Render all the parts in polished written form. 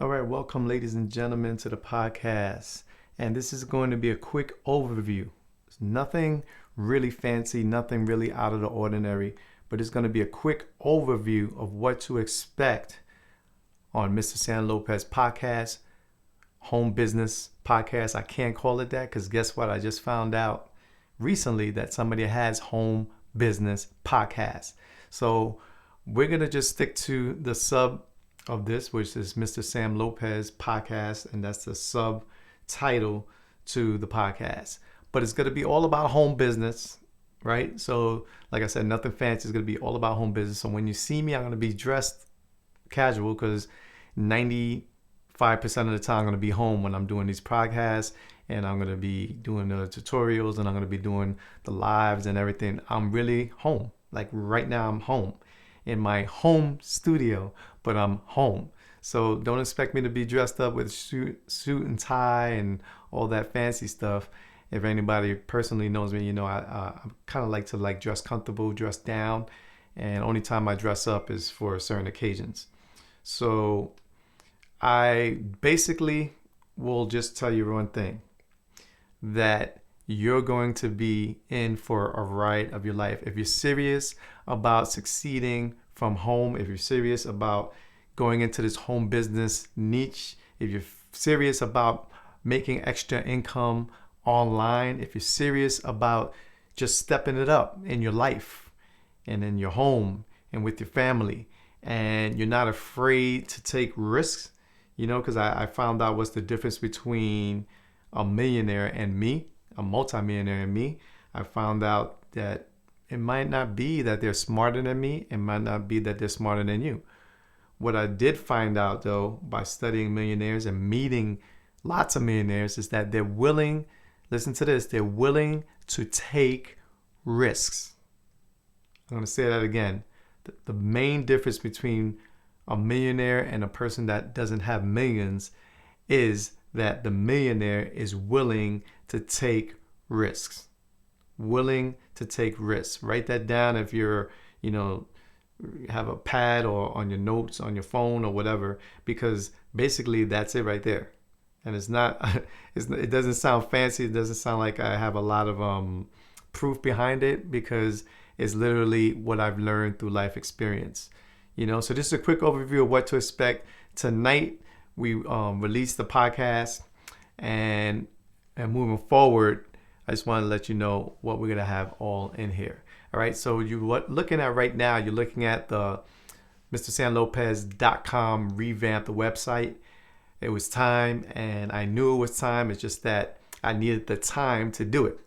All right, welcome, ladies and gentlemen, to the podcast. And this is going to be a quick overview. It's nothing really fancy, nothing really out of the ordinary, but it's going to be a quick overview of what to expect on Mr. San Lopez podcast, home business podcast. I can't call it that because guess what? I just found out recently that somebody has home business podcast. So we're going to just stick to the sub of this, which is Mr. Sam Lopez podcast, and that's the subtitle to the podcast. But it's going to be all about home business, right? So, like I said, nothing fancy. It's going to be all about home business. So when you see me, I'm going to be dressed casual because 95% of the time I'm going to be home when I'm doing these podcasts, and I'm going to be doing the tutorials, and I'm going to be doing the lives and everything. I'm really home. Like right now, I'm home in my home studio, but I'm home. So don't expect me to be dressed up with suit and tie and all that fancy stuff. If anybody personally knows me, you know I kind of like to dress comfortable, dress down, and only time I dress up is for certain occasions. So I basically will just tell you one thing, that you're going to be in for a ride of your life. If you're serious about succeeding from home, if you're serious about going into this home business niche, if you're serious about making extra income online, if you're serious about just stepping it up in your life and in your home and with your family, and you're not afraid to take risks, you know, because I found out what's the difference between a millionaire and me, a multimillionaire and me. I found out that it might not be that they're smarter than me. It might not be that they're smarter than you. What I did find out, though, by studying millionaires and meeting lots of millionaires, is that they're willing, listen to this, they're willing to take risks. I'm going to say that again. The main difference between a millionaire and a person that doesn't have millions is that the millionaire is willing to take risks. Willing to take risks. Write that down if you're, have a pad or on your notes, on your phone or whatever, because basically that's it right there. And it's not, it doesn't sound fancy. It doesn't sound like I have a lot of proof behind it, because it's literally what I've learned through life experience. So this is a quick overview of what to expect. Tonight, we released the podcast, and moving forward, I just want to let you know what we're going to have all in here. All right, so you're looking at right now, you're looking at the MrSanLopez.com revamped the website. It was time, and I knew it was time. It's just that I needed the time to do it.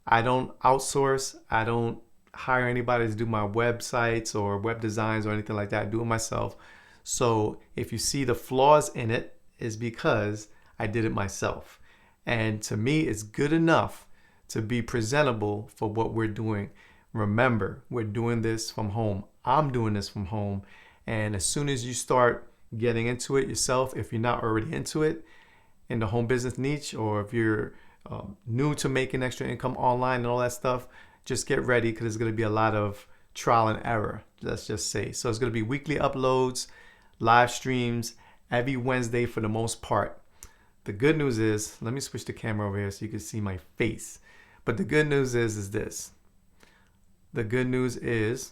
I don't outsource. I don't hire anybody to do my websites or web designs or anything like that. I do it myself. So if you see the flaws in it, is because I did it myself. And to me, it's good enough to be presentable for what we're doing. Remember, we're doing this from home. I'm doing this from home. And as soon as you start getting into it yourself, if you're not already into it in the home business niche, or if you're new to making extra income online and all that stuff, just get ready, because there's going to be a lot of trial and error, let's just say. So it's going to be weekly uploads, live streams every Wednesday for the most part. The good news is, let me switch the camera over here so you can see my face. But the good news is this. The good news is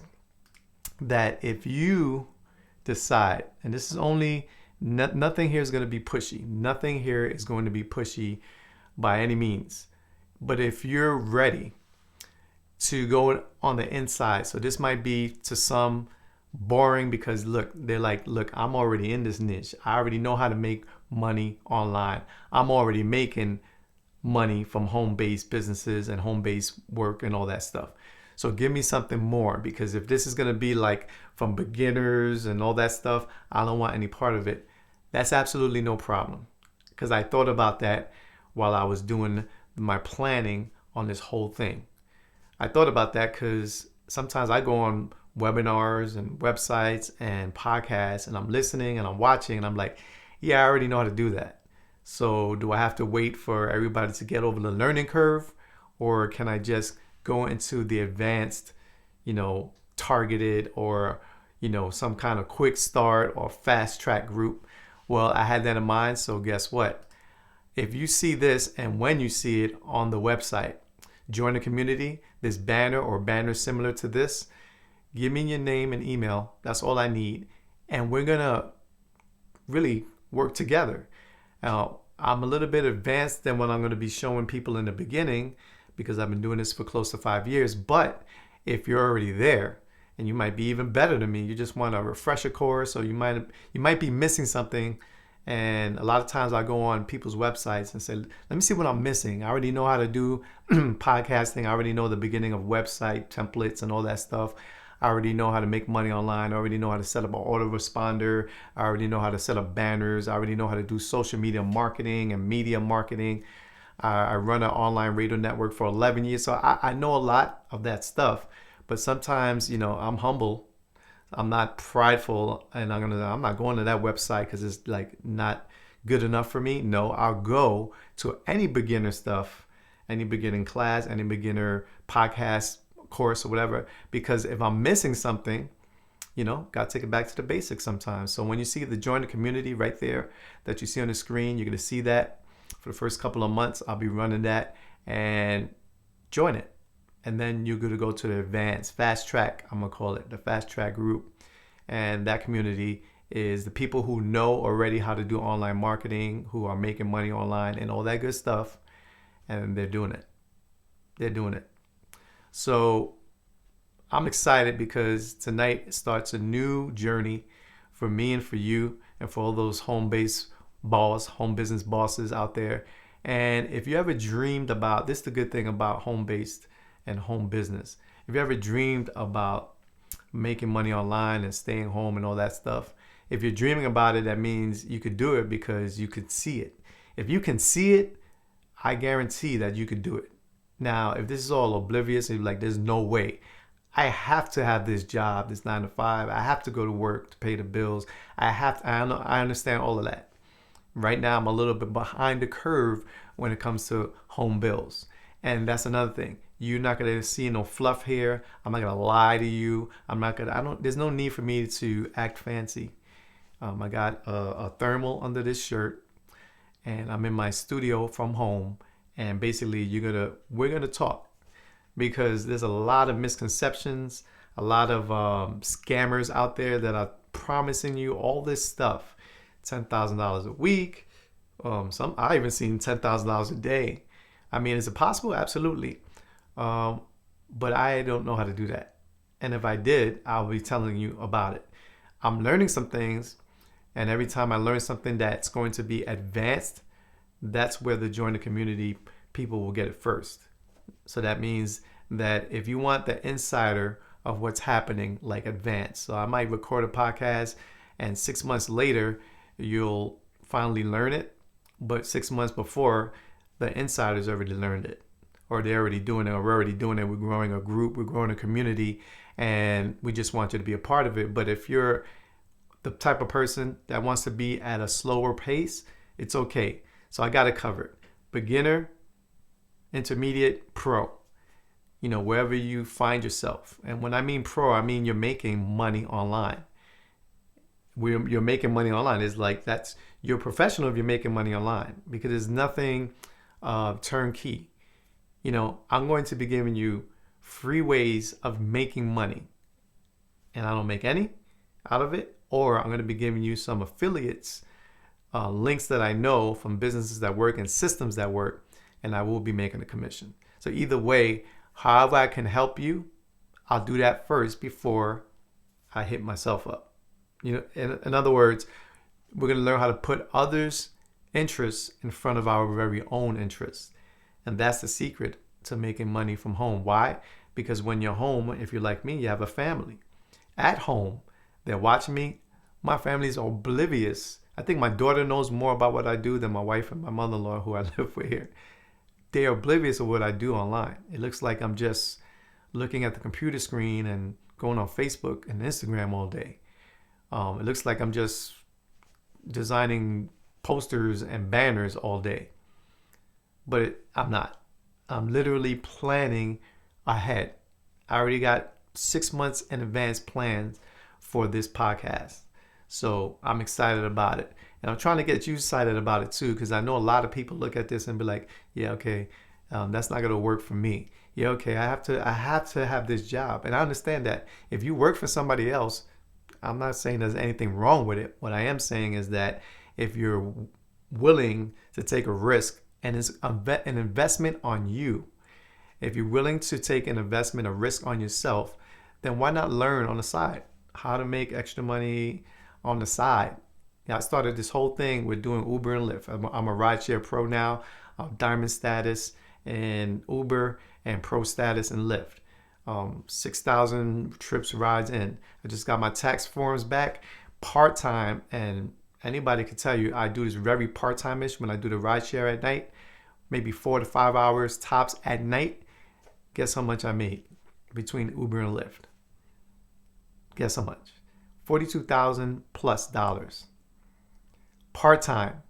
that if you decide, and this is only, nothing here is going to be pushy. Nothing here is going to be pushy by any means. But if you're ready to go on the inside, so this might be to some boring, because they're like, look, I'm already in this niche. I already know how to make money online. I'm already making money from home-based businesses and home-based work and all that stuff. So give me something more, because if this is going to be like from beginners and all that stuff, I don't want any part of it. That's absolutely no problem, because I thought about that while I was doing my planning on this whole thing. I thought about that because sometimes I go on webinars and websites and podcasts, and I'm listening and I'm watching, and I'm like, yeah, I already know how to do that. So do I have to wait for everybody to get over the learning curve, or can I just go into the advanced, targeted, or some kind of quick start or fast track group? Well, I had that in mind. So guess what? If you see this and when you see it on the website, join the community, this banner or banners similar to this, give me your name and email. That's all I need. And we're going to really work together. Now, I'm a little bit advanced than what I'm going to be showing people in the beginning because I've been doing this for close to 5 years. But if you're already there, and you might be even better than me, you just want a refresher course, or you might be missing something. And a lot of times I go on people's websites and say, let me see what I'm missing. I already know how to do podcasting. I already know the beginning of website templates and all that stuff. I already know how to make money online. I already know how to set up an autoresponder. I already know how to set up banners. I already know how to do social media marketing and media marketing. I run an online radio network for 11 years. So I know a lot of that stuff. But sometimes, I'm humble. I'm not prideful, and I'm not going to that website because it's like not good enough for me. No, I'll go to any beginner stuff, any beginning class, any beginner podcast course or whatever, because if I'm missing something, got to take it back to the basics sometimes. So when you see the join the community right there that you see on the screen, you're going to see that for the first couple of months. I'll be running that, and join it. And then you're going to go to the advanced fast track, I'm going to call it the fast track group. And that community is the people who know already how to do online marketing, who are making money online and all that good stuff. And they're doing it. They're doing it. So I'm excited because tonight starts a new journey for me and for you and for all those home business bosses out there. And if you ever dreamed about, this is the good thing about home-based and home business. If you ever dreamed about making money online and staying home and all that stuff, if you're dreaming about it, that means you could do it because you could see it. If you can see it, I guarantee that you could do it. Now, if this is all oblivious, and you're like, there's no way. I have to have this job, this 9 to 5. I have to go to work to pay the bills. I understand all of that. Right now, I'm a little bit behind the curve when it comes to home bills. And that's another thing. You're not going to see no fluff here. I'm not going to lie to you. There's no need for me to act fancy. I got a thermal under this shirt, and I'm in my studio from home. And basically, we're going to talk because there's a lot of misconceptions, a lot of scammers out there that are promising you all this stuff. $10,000 a week. I even seen $10,000 a day. I mean, is it possible? Absolutely. But I don't know how to do that. And if I did, I'll be telling you about it. I'm learning some things, and every time I learn something that's going to be advanced, that's where the join the community people will get it first. So that means that if you want the insider of what's happening, like advanced, so I might record a podcast and 6 months later, you'll finally learn it. But 6 months before, the insiders already learned it, or they're already doing it, or we're already doing it. We're growing a group, we're growing a community, and we just want you to be a part of it. But if you're the type of person that wants to be at a slower pace, it's okay. So I got it covered. Beginner, intermediate, pro. Wherever you find yourself. And when I mean pro, I mean you're making money online. You're making money online. It's like you're professional if you're making money online, because there's nothing turnkey. I'm going to be giving you free ways of making money, and I don't make any out of it, or I'm going to be giving you some affiliates, links that I know from businesses that work and systems that work, and I will be making a commission. So either way, however I can help you, I'll do that first before I hit myself up. In other words, we're going to learn how to put others' interests in front of our very own interests. And that's the secret to making money from home. Why? Because when you're home, if you're like me, you have a family. At home, they're watching me. My family's oblivious. I think my daughter knows more about what I do than my wife and my mother-in-law, who I live with here. They're oblivious of what I do online. It looks like I'm just looking at the computer screen and going on Facebook and Instagram all day. It looks like I'm just designing posters and banners all day. But I'm not. I'm literally planning ahead. I already got 6 months in advance plans for this podcast. So I'm excited about it. And I'm trying to get you excited about it too, because I know a lot of people look at this and be like, yeah, okay, that's not gonna work for me. Yeah, okay, I have to have this job. And I understand that if you work for somebody else, I'm not saying there's anything wrong with it. What I am saying is that if you're willing to take a risk and it's an investment on you, if you're willing to take an investment, a risk on yourself, then why not learn on the side how to make extra money on the side? Yeah, I started this whole thing with doing Uber and Lyft. I'm a rideshare pro now, diamond status in Uber and pro status in Lyft. 6,000 trips rides in. I just got my tax forms back part-time, and anybody could tell you I do this very part-time-ish when I do the rideshare at night, maybe 4 to 5 hours tops at night. Guess how much I made between Uber and Lyft? Guess how much? $42,000 plus part-time.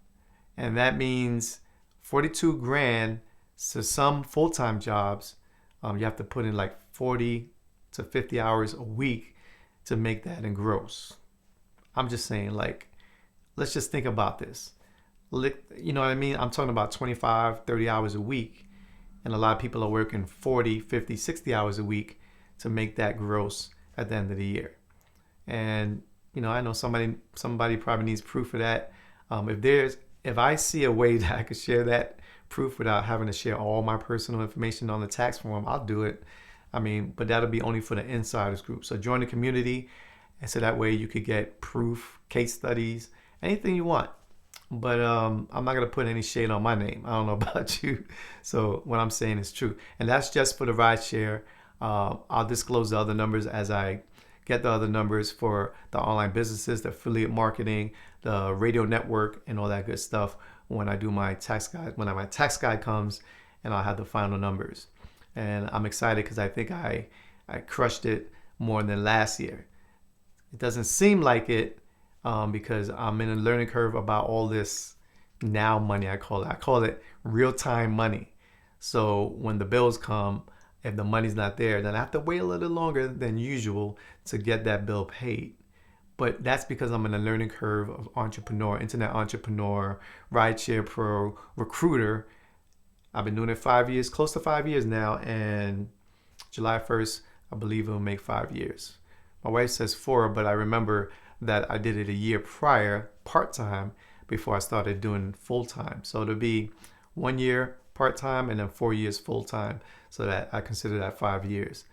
And that means 42 grand. So some full-time jobs, you have to put in like 40 to 50 hours a week to make that in gross. I'm just saying, like, let's just think about this. You know what I mean? I'm talking about 25, 30 hours a week. And a lot of people are working 40, 50, 60 hours a week to make that gross at the end of the year. And, you know, I know somebody probably needs proof of that. If I see a way that I could share that proof without having to share all my personal information on the tax form, I'll do it. I mean, but that'll be only for the insiders group. So join the community, and so that way you could get proof, case studies, anything you want. But I'm not gonna put any shade on my name. I don't know about you. So what I'm saying is true, and that's just for the rideshare. I'll disclose the other numbers as I get the other numbers for the online businesses, the affiliate marketing, the radio network, and all that good stuff when I do my tax guide. When my tax guide comes, and I'll have the final numbers. And I'm excited because I think I crushed it more than last year. It doesn't seem like it because I'm in a learning curve about all this now money, I call it. I call it real-time money. So when the bills come, if the money's not there, then I have to wait a little longer than usual to get that bill paid. But that's because I'm in a learning curve of entrepreneur, internet entrepreneur, rideshare pro, recruiter. I've been doing it 5 years, close to 5 years now, and July 1st, I believe it'll make 5 years. My wife says 4, but I remember that I did it a year prior, part-time, before I started doing full-time. So it'll be 1 year part-time and then 4 years full-time, so that I consider that 5 years.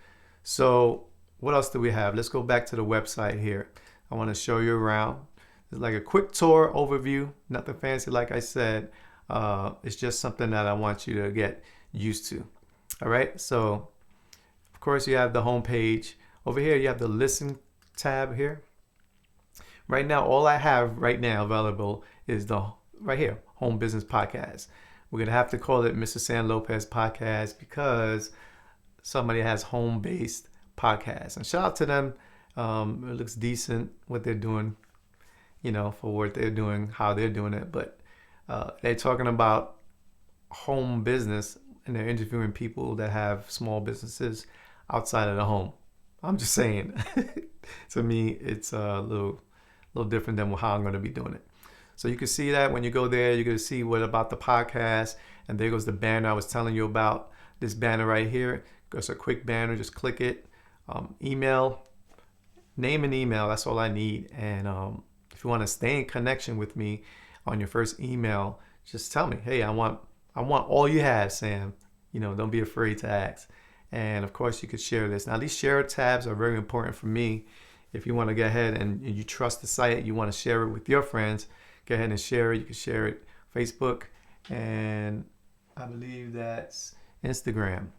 So what else do we have? Let's go back to the website here. I want to show you around. It's like a quick tour overview, nothing fancy like I said. It's just something that I want you to get used to. All right, so of course you have the home page. Over here you have the listen tab here. Right now, all I have right now available is right here, Home Business Podcast. We're gonna have to call it Mr. San Lopez Podcast because somebody has home-based podcasts. And shout out to them. It looks decent what they're doing, you know, for what they're doing, how they're doing it. But they're talking about home business, and they're interviewing people that have small businesses outside of the home. I'm just saying, to me, it's a little different than how I'm going to be doing it. So you can see that when you go there, you're going to see what about the podcast. And there goes the banner I was telling you about. This banner right here. It's a quick banner. Just click it. Email. Name and email. That's all I need. And if you want to stay in connection with me on your first email, just tell me, hey, I want all you have, Sam. You know, don't be afraid to ask. And of course, you could share this. Now, these share tabs are very important for me. If you want to go ahead and you trust the site, you want to share it with your friends, go ahead and share it. You can share it Facebook, and I believe that's Instagram.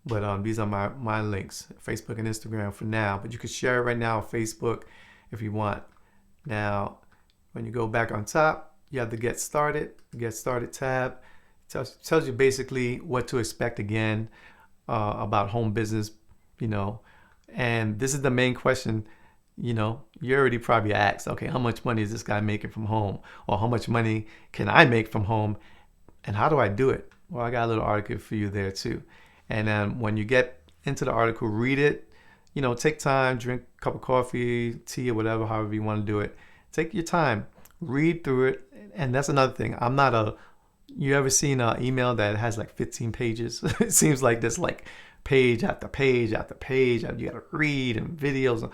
But these are my links, Facebook and Instagram for now. But you can share it right now on Facebook if you want. Now, when you go back on top, you have the Get Started tab. It tells you basically what to expect again about home business, you know. And this is the main question, you know, you already probably asked, okay, how much money is this guy making from home? Or how much money can I make from home? And how do I do it? Well, I got a little article for you there too. And when you get into the article, read it, you know, take time, drink a cup of coffee, tea, or whatever, however you want to do it. Take your time, read through it. And that's another thing. You ever seen an email that has like 15 pages? It seems like there's like page after page after page. You got to read and videos.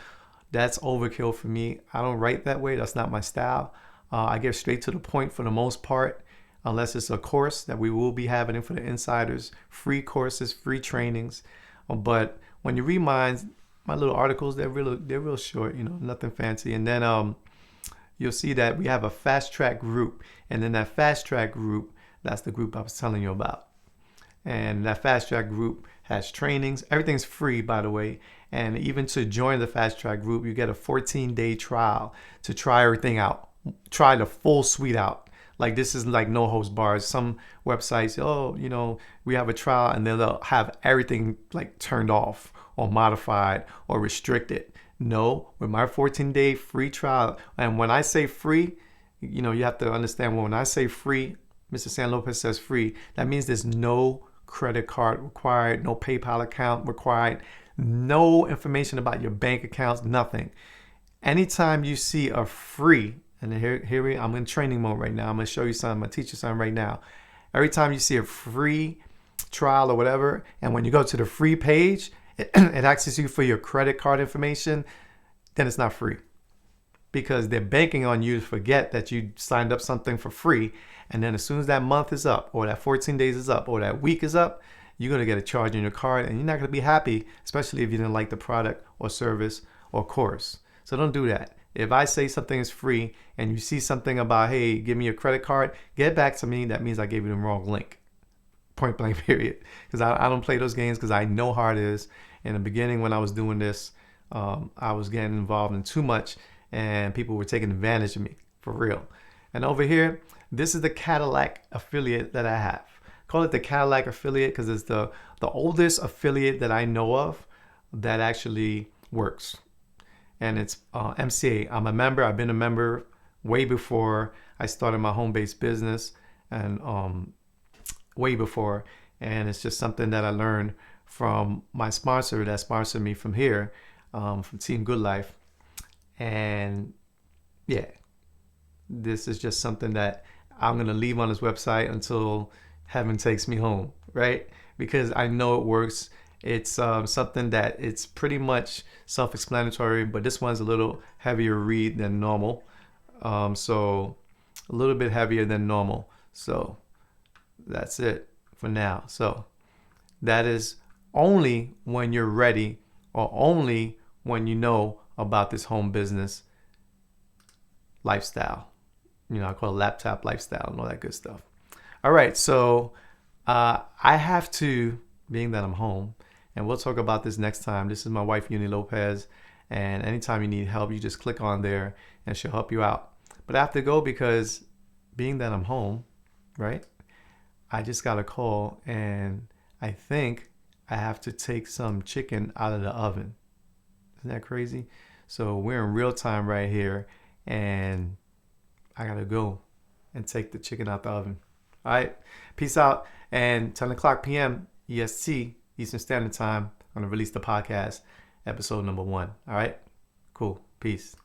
That's overkill for me. I don't write that way. That's not my style. I get straight to the point for the most part, unless it's a course that we will be having for the insiders, free courses, free trainings. But when you read my little articles, they're real short, nothing fancy. And then you'll see that we have a fast track group. And in that fast track group, that's the group I was telling you about. And that fast track group has trainings. Everything's free, by the way. And even to join the fast track group, you get a 14-day trial to try everything out. Try the full suite out. Like, this is like no host bars. Some websites, we have a trial, and then they'll have everything like turned off or modified or restricted. No, with my 14-day free trial, and when I say free, you have to understand, when I say free, Mr. San Lopez says free, that means there's no credit card required, no PayPal account required, no information about your bank accounts, nothing. Anytime you see a free, and here I'm in training mode right now. I'm going to show you something. I'm going to teach you something right now. Every time you see a free trial or whatever, and when you go to the free page, it asks you for your credit card information, then it's not free. Because they're banking on you to forget that you signed up something for free. And then as soon as that month is up, or that 14 days is up, or that week is up, you're going to get a charge on your card, and you're not going to be happy, especially if you didn't like the product or service or course. So don't do that. If I say something is free and you see something about, hey, give me your credit card, get back to me. That means I gave you the wrong link. Point blank, period. Because I don't play those games, because I know how it is. In the beginning, when I was doing this, I was getting involved in too much, and people were taking advantage of me, for real. And over here, this is the Cadillac affiliate that I have. Call it the Cadillac affiliate because it's the oldest affiliate that I know of that actually works. And it's MCA. I'm a member. I've been a member way before I started my home-based business, and way before. And it's just something that I learned from my sponsor that sponsored me from here, from Team Good Life. And yeah, this is just something that I'm going to leave on this website until heaven takes me home, right? Because I know it works. It's something that it's pretty much self-explanatory, but this one's a little heavier read than normal. So a little bit heavier than normal. So that's it for now. So that is only when you're ready, or only when you know about this home business lifestyle. I call it laptop lifestyle and all that good stuff. All right. So I have to, being that I'm home, and we'll talk about this next time. This is my wife, Lopez. And anytime you need help, you just click on there and she'll help you out. But I have to go because, being that I'm home, right, I just got a call, and I think I have to take some chicken out of the oven. Isn't that crazy? So we're in real time right here, and I got to go and take the chicken out the oven. All right. Peace out. And 10 o'clock p.m. EST, Eastern Standard Time, I'm going to release the podcast, episode number 1. All right. Cool. Peace.